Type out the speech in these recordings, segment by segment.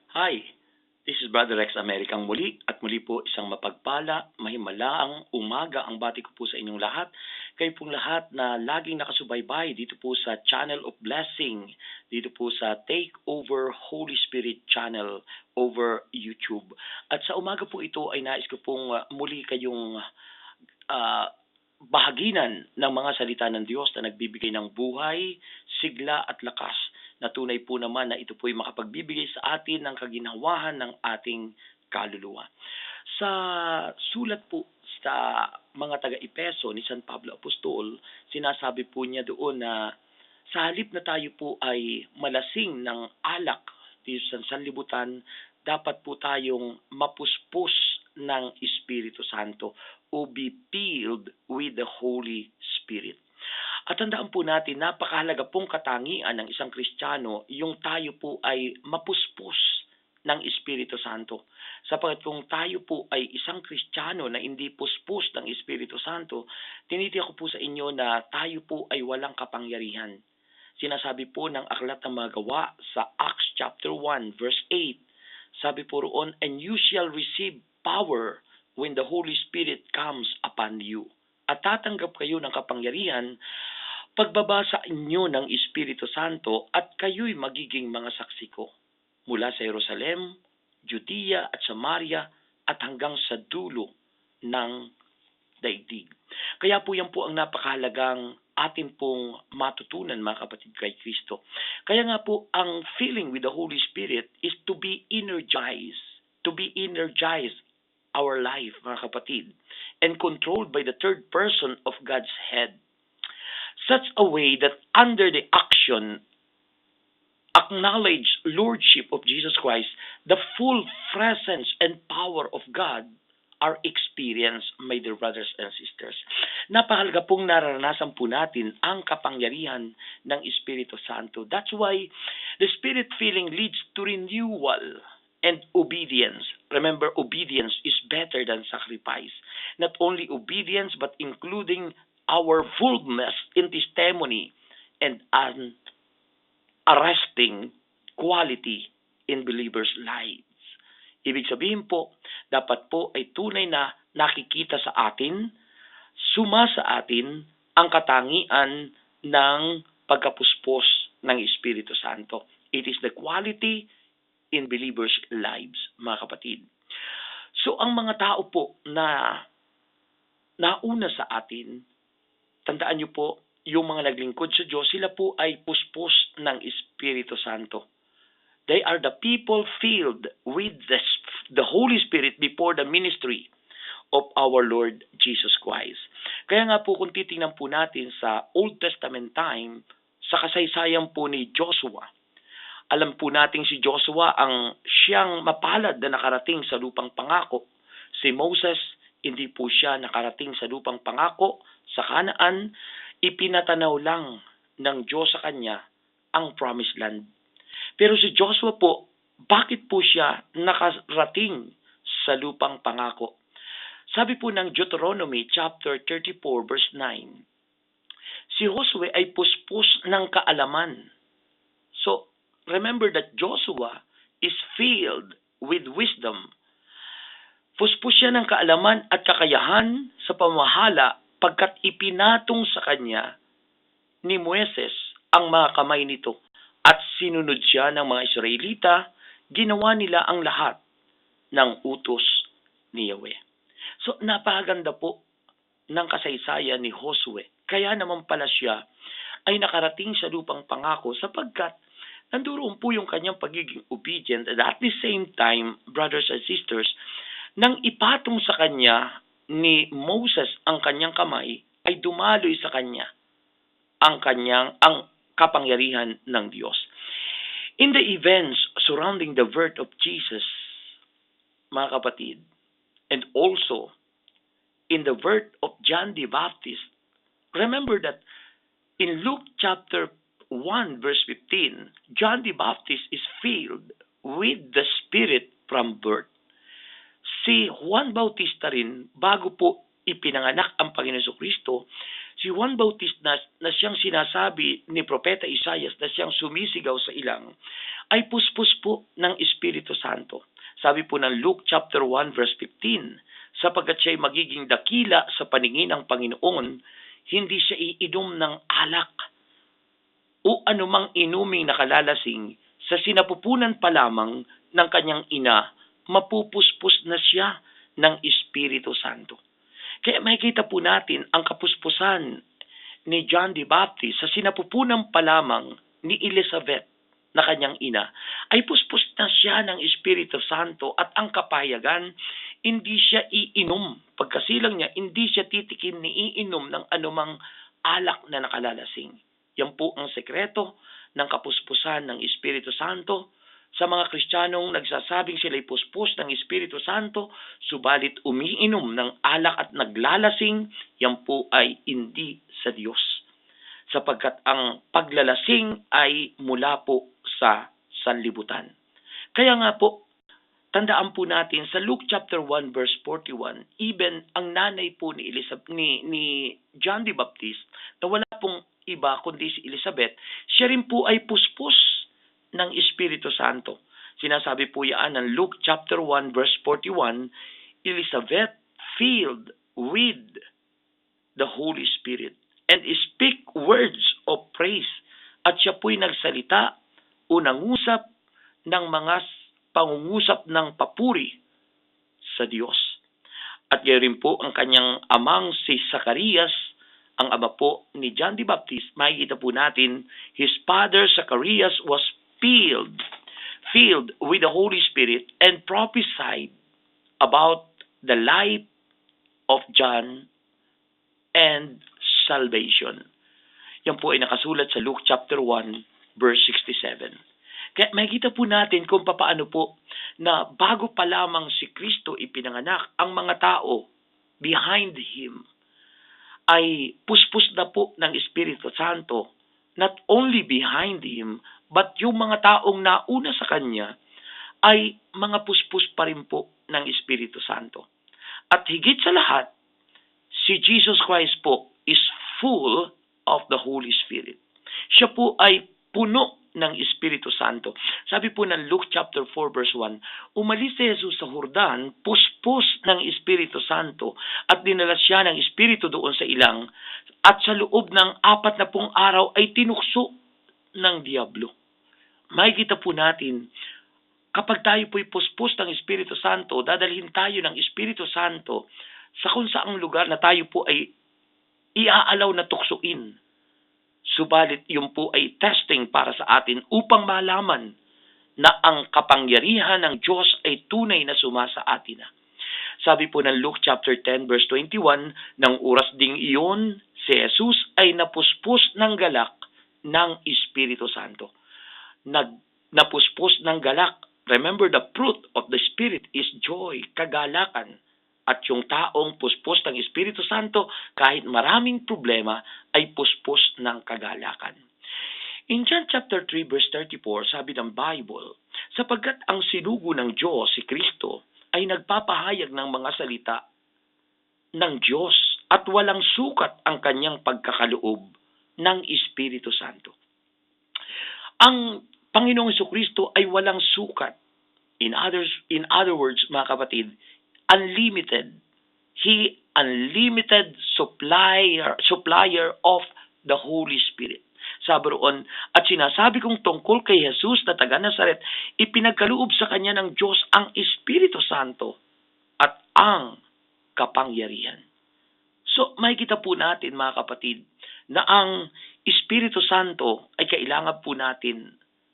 Hi, this is Brother Rex Americang muli at muli po isang mapagpala, mahimalaang umaga ang bati ko po sa inyong lahat. Kayo pong lahat na laging nakasubaybay dito po sa Channel of Blessing, dito po sa Take Over Holy Spirit Channel over YouTube. At sa umaga po ito ay nais ko pong muli kayong ah, bahaginan ng mga salita ng Diyos na nagbibigay ng buhay, sigla at lakas na tunay po naman na ito po'y makapagbibigay sa atin ng kaginhawahan ng ating kaluluwa. Sa sulat po sa mga taga-Epeso ni San Pablo Apostol, sinasabi po niya doon na sa halip na tayo po ay malasing ng alak dito sa sanlibutan, dapat po tayong mapuspos ng Espiritu Santo o be filled with the Holy Spirit. At tandaan po natin, napakahalaga pong katangian ng isang Kristiyano yung tayo po ay mapuspos ng Espiritu Santo. Sapagkat kung tayo po ay isang Kristiyano na hindi puspos ng Espiritu Santo, tinitiyak ko po sa inyo na tayo po ay walang kapangyarihan. Sinasabi po ng Aklat ng Mga Gawa sa Acts chapter 1 verse 8, sabi po roon, "And you shall receive power when the Holy Spirit comes upon you." At tatanggap kayo ng kapangyarihan pagbaba sa inyo ng Espiritu Santo at kayo'y magiging mga saksi ko mula sa Jerusalem, Judea at Samaria at hanggang sa dulo ng daigdig. Kaya po yan po ang napakahalagang atin pong matutunan mga kapatid kay Kristo. Kaya nga po ang feeling with the Holy Spirit is to be energized. To be energized our life mga kapatid and controlled by the third person of God's head. Such a way that under the action acknowledge lordship of Jesus Christ, the full presence and power of God are experienced, my dear brothers and sisters. Napakahalaga pong nararanasan po natin ang kapangyarihan ng Espiritu Santo. That's why the Spirit feeling leads to renewal and obedience. Remember, obedience is better than sacrifice. Not only obedience, but including our fullness in testimony and an arresting quality in believers' lives. Ibig sabihin po, dapat po ay tunay na nakikita sa atin, sa atin ang katangian ng pagkapuspos ng Espiritu Santo. It is the quality in believers' lives, mga kapatid. So, ang mga tao po na nauna sa atin, tandaan niyo po, yung mga naglingkod sa Diyos, sila po ay puspos ng Espiritu Santo. They are the people filled with the Holy Spirit before the ministry of our Lord Jesus Christ. Kaya nga po kung titingnan po natin sa Old Testament time, sa kasaysayan po ni Joshua, alam po natin si Joshua ang siyang mapalad na nakarating sa lupang pangako. Si Moses, hindi po siya nakarating sa lupang pangako sa Canaan, ipinatanaw lang ng Diyos sa kanya ang promised land. Pero si Joshua po, bakit po siya nakarating sa lupang pangako? Sabi po ng Deuteronomy chapter 34 verse 9, si Josue ay puspos ng kaalaman. So, remember that Joshua is filled with wisdom. Puspos siya ng kaalaman at kakayahan sa pamahala pagkat ipinatong sa kanya ni Moises ang mga kamay nito at sinunod siya ng mga Israelita, ginawa nila ang lahat ng utos ni Yahweh. So, napakaganda po ng kasaysayan ni Josue. Kaya naman pala siya ay nakarating sa lupang pangako sapagkat nandoon po yung kanyang pagiging obedient and at the same time, brothers and sisters, nang ipatong sa kanya ni Moses ang kanyang kamay, ay dumaloy sa kanya ang kapangyarihan ng Diyos. In the events surrounding the birth of Jesus, mga kapatid, and also in the birth of John the Baptist, remember that in Luke chapter 1 verse 15, John the Baptist is filled with the Spirit from birth. Si Juan Bautista rin, bago po ipinanganak ang Panginoon Kristo, Si Juan Bautista na siyang sinasabi ni Propeta Isaias na siyang sumisigaw sa ilang, ay puspos po ng Espiritu Santo. Sabi po ng Luke chapter 1 verse 15, sapagkat siya'y magiging dakila sa paningin ng Panginoon, hindi siya iinom ng alak o anumang inuming nakalalasing, sa sinapupunan pa lamang ng kanyang ina, mapupuspos na siya ng Espiritu Santo. Kaya makikita po natin ang kapuspusan ni John the Baptist sa sinapupunan pa lamang ni Elizabeth na kanyang ina, ay puspos na siya ng Espiritu Santo at ang kapayagan, hindi siya iinom. Pagkasilang niya, hindi siya titikim ni iinom ng anumang alak na nakalalasing. Yan po ang sekreto ng kapuspusan ng Espiritu Santo. Sa mga Kristiyanong nagsasabing sila'y puspos ng Espiritu Santo, subalit umiinom ng alak at naglalasing, yan po ay hindi sa Diyos. Sapagkat ang paglalasing ay mula po sa sanlibutan. Kaya nga po, tandaan po natin sa Luke chapter 1 verse 41, even ang nanay po ni John the Baptist, na wala pong iba kundi si Elizabeth, siya rin po ay puspos ng Espiritu Santo. Sinasabi po yan ng Luke chapter 1 verse 41, Elizabeth filled with the Holy Spirit and speak words of praise. At siya po'y nagsalita o nangusap ng mga pangungusap ng papuri sa Diyos. At gayon rin po ang kanyang amang si Zacarias, ang ama po ni John the Baptist. Makikita po natin, his father Zacarias was filled with the Holy Spirit and prophesied about the life of John and salvation. Yan po ay nakasulat sa Luke chapter 1 verse 67. Kaya makikita po natin kung paano po na bago pa lamang si Kristo ipinanganak, ang mga tao behind Him ay puspos na po ng Espiritu Santo. Not only behind Him, but yung mga taong nauna sa Kanya ay mga puspos pa rin po ng Espiritu Santo. At higit sa lahat, si Jesus Christ po is full of the Holy Spirit. Siya po ay puno ng Espiritu Santo. Sabi po ng Luke chapter 4 verse 1, umalis si Jesus sa Jordan, puspos ng Espiritu Santo, at dinala siya ng Espiritu doon sa ilang, at sa loob ng 40 araw ay tinukso ng diablo. Makikita po natin, kapag tayo po'y puspos ng Espiritu Santo, dadalhin tayo ng Espiritu Santo sa kung saang lugar na tayo po ay iaalaw na tuksuin. Subalit yun po ay testing para sa atin upang malaman na ang kapangyarihan ng Diyos ay tunay na sumasa atin na. Sabi po ng Luke chapter 10 verse 21, ng oras ding iyon, si Jesus ay napuspos ng galak ng Espiritu Santo. Napuspos ng galak. Remember, the fruit of the Spirit is joy, kagalakan. At yung taong puspos ng Espiritu Santo, kahit maraming problema, ay puspos ng kagalakan. In John chapter 3 verse 34, sabi ng Bible, sapagkat ang sinugo ng Diyos, si Kristo, ay nagpapahayag ng mga salita ng Diyos at walang sukat ang kanyang pagkakaloob ng Espiritu Santo. Ang Panginoong Jesucristo ay walang sukat. In other words, mga kapatid, unlimited. He unlimited supplier of the Holy Spirit. Sabi roon, at sinasabi kong tungkol kay Jesus na taga Nazaret, ipinagkaloob sa kanya ng Diyos ang Espiritu Santo at ang kapangyarihan. So, makikita po natin mga kapatid na ang Espiritu Santo ay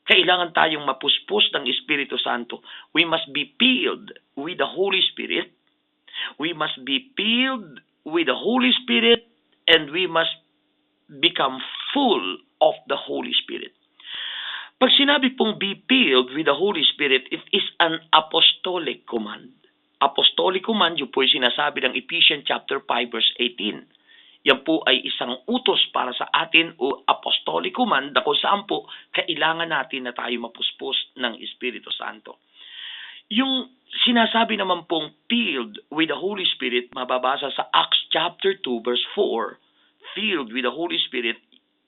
kailangan tayong mapuspos ng Espiritu Santo. We must be filled with the Holy Spirit. We must be filled with the Holy Spirit, and we must become full of the Holy Spirit. Pag sinabi pong be filled with the Holy Spirit, it is an apostolic command. Apostolic command, yun po yung sinasabi ng Ephesians chapter 5 verse 18. Yan po ay isang utos para sa atin o apostolic command na kung saan po kailangan natin na tayo mapuspos ng Espiritu Santo. Yung sinasabi naman pong filled with the Holy Spirit, mababasa sa Acts chapter 2 verse 4. filled with the Holy Spirit,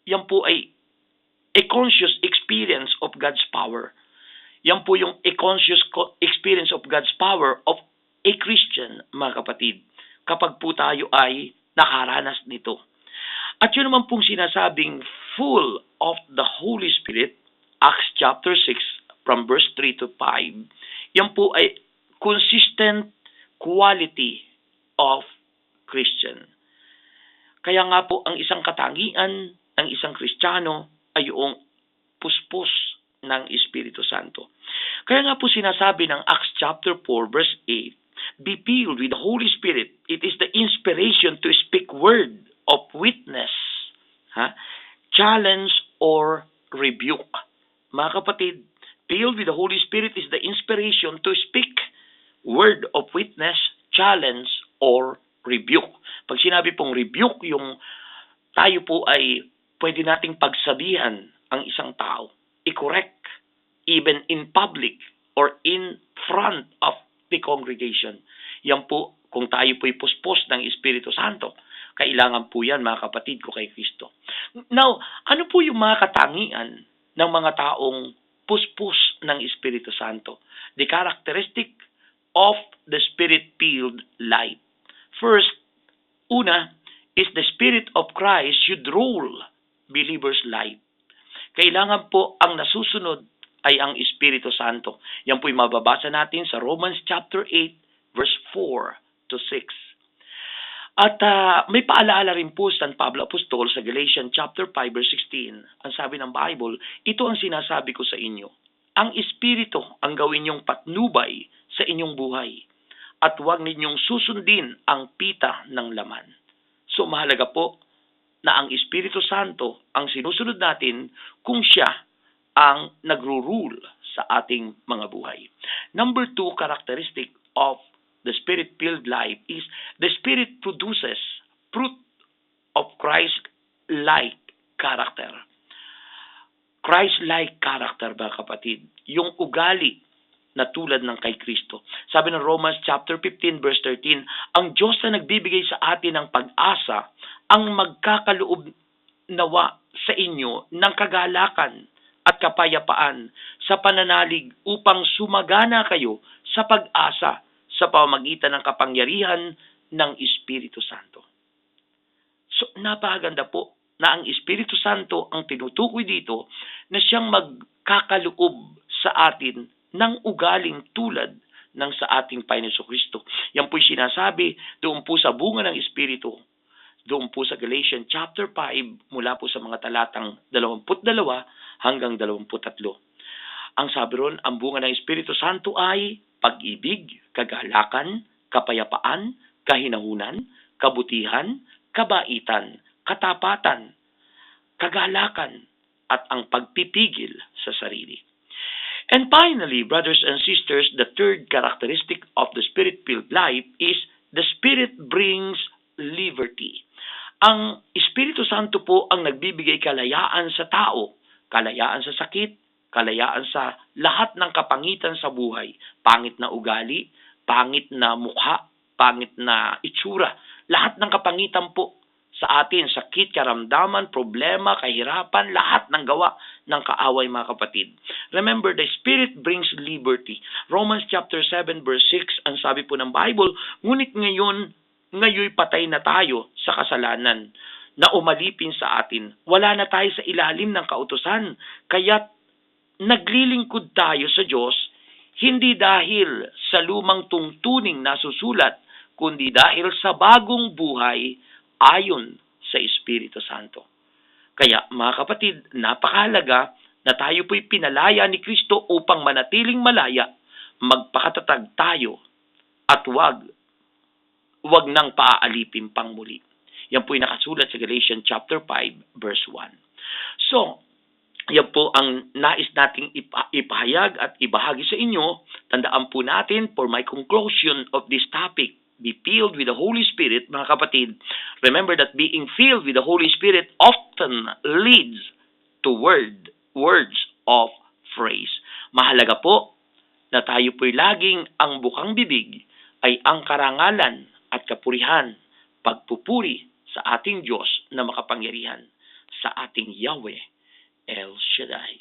yan po ay a conscious experience of God's power. Yan po yung a conscious experience of God's power of a Christian, mga kapatid, kapag po tayo ay nakaranas nito. At yun naman pong sinasabing full of the Holy Spirit, Acts chapter 6 from verse 3 to 5, yan po ay consistent quality of Christian. Kaya nga po ang isang katangian ng isang Kristiyano ay yung puspos ng Espiritu Santo. Kaya nga po sinasabi ng Acts chapter 4 verse 8, be filled with the Holy Spirit. It is the inspiration to speak word of witness, challenge or rebuke. Mga kapatid, filled with the Holy Spirit is the inspiration to speak word of witness, challenge or rebuke. Pag sinabi pong rebuke, yung tayo po ay pwede nating pagsabihan ang isang tao, i-correct, even in public or in front of the congregation. Yan po, kung tayo po'y puspos ng Espiritu Santo, kailangan po yan, mga kapatid ko kay Kristo. Now, ano po yung mga katangian ng mga taong puspos ng Espiritu Santo? The characteristic of the Spirit-filled life. First, una, is the Spirit of Christ should rule believers' life. Kailangan po ang nasusunod ay ang Espiritu Santo. Yan po'y mababasa natin sa Romans chapter 8, verse 4 to 6. At may paalaala rin po San Pablo Apostol sa Galatians chapter 5 verse 16. Ang sabi ng Bible, ito ang sinasabi ko sa inyo. Ang Espiritu ang gawin niyong patnubay sa inyong buhay at huwag ninyong susundin ang pita ng laman. So mahalaga po na ang Espiritu Santo ang sinusunod natin kung siya ang nagro-rule sa ating mga buhay. Number 2 characteristic of the Spirit-filled life is the Spirit produces fruit of Christ-like character. Christ-like character, mga kapatid. Yung ugali na tulad ng kay Kristo. Sabi ng Romans chapter 15 verse 13, ang Diyos na nagbibigay sa atin ng pag-asa ang magkakaloob nawa sa inyo ng kagalakan at kapayapaan sa pananalig upang sumagana kayo sa pag-asa sa pamamagitan ng kapangyarihan ng Espiritu Santo. So, napakaganda po na ang Espiritu Santo ang tinutukoy dito na siyang magkakaloob sa atin ng ugaling tulad ng sa ating Panginoon Kristo. Yan po'y sinasabi doon po sa bunga ng Espiritu, doon po sa Galatians chapter 5 mula po sa mga talatang 22 hanggang 23. Ang sabi ron, ang bunga ng Espiritu Santo ay pag-ibig, kagalakan, kapayapaan, kahinahunan, kabutihan, kabaitan, katapatan, kagalakan, at ang pagpipigil sa sarili. And finally, brothers and sisters, the third characteristic of the Spirit-filled life is the Spirit brings liberty. Ang Espiritu Santo po ang nagbibigay kalayaan sa tao, kalayaan sa sakit, kalayaan sa lahat ng kapangitan sa buhay. Pangit na ugali, pangit na mukha, pangit na itsura. Lahat ng kapangitan po sa atin, sakit, karamdaman, problema, kahirapan, lahat ng gawa ng kaaway, mga kapatid. Remember, the Spirit brings liberty. Romans chapter 7 verse 6, ang sabi po ng Bible, ngunit ngayon patay na tayo sa kasalanan na umalipin sa atin. Wala na tayo sa ilalim ng kautusan, kaya't naglilingkod tayo sa Diyos, hindi dahil sa lumang tungtuning na susulat, kundi dahil sa bagong buhay ayon sa Espiritu Santo. Kaya mga kapatid, napakahalaga na tayo po'y pinalaya ni Kristo upang manatiling malaya, magpakatatag tayo at wag nang paaalipin pang muli. Yan po'y nakasulat sa Galatians chapter 5 verse 1. So, yan po ang nais nating ipahayag at ibahagi sa inyo. Tandaan po natin, for my conclusion of this topic, be filled with the Holy Spirit, mga kapatid. Remember that being filled with the Holy Spirit often leads to words of praise. Mahalaga po na tayo po'y laging ang bukang bibig ay ang karangalan at kapurihan, pagpupuri sa ating Diyos na makapangyarihan, sa ating Yahweh El Shaddai.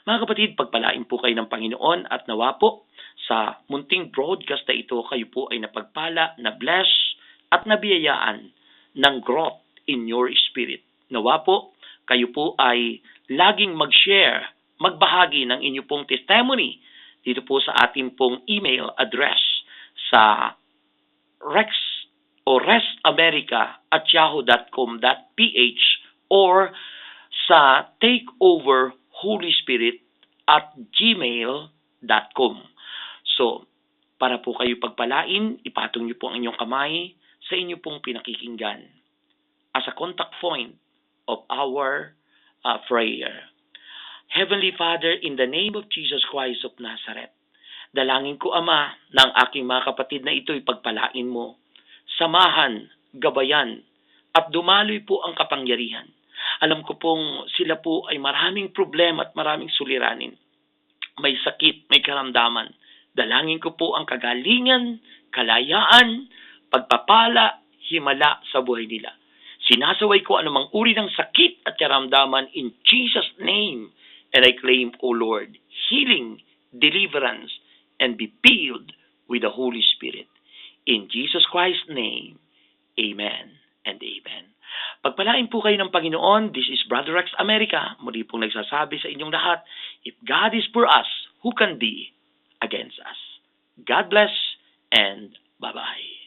Mga kapatid, pagpalain po kayo ng Panginoon at nawa po sa munting broadcast na ito, kayo po ay napagpala, na-bless at nabiyayaan ng growth in your spirit. Nawa po, kayo po ay laging mag-share, magbahagi ng inyo pong testimony dito po sa ating pong email address sa rex o restamerica@yahoo.com.ph or sa takeoverholyspirit@gmail.com. So, para po kayo pagpalain, ipatong niyo po ang inyong kamay sa inyo pong pinakikinggan as a contact point of our prayer. Heavenly Father, in the name of Jesus Christ of Nazareth, dalangin ko, Ama, na ang aking mga kapatid na ito'y pagpalain mo. Samahan, gabayan, at dumaloy po ang kapangyarihan. Alam ko pong sila po ay maraming problema at maraming suliranin. May sakit, may karamdaman. Dalangin ko po ang kagalingan, kalayaan, pagpapala, himala sa buhay nila. Sinasaway ko anumang uri ng sakit at karamdaman in Jesus' name. And I claim, O Lord, healing, deliverance, and be filled with the Holy Spirit. In Jesus Christ's name, Amen and Amen. Pagpalain po kayo ng Panginoon. This is Brother Rex America. Muli pong nagsasabi sa inyong lahat, if God is for us, who can be against us? God bless and bye-bye.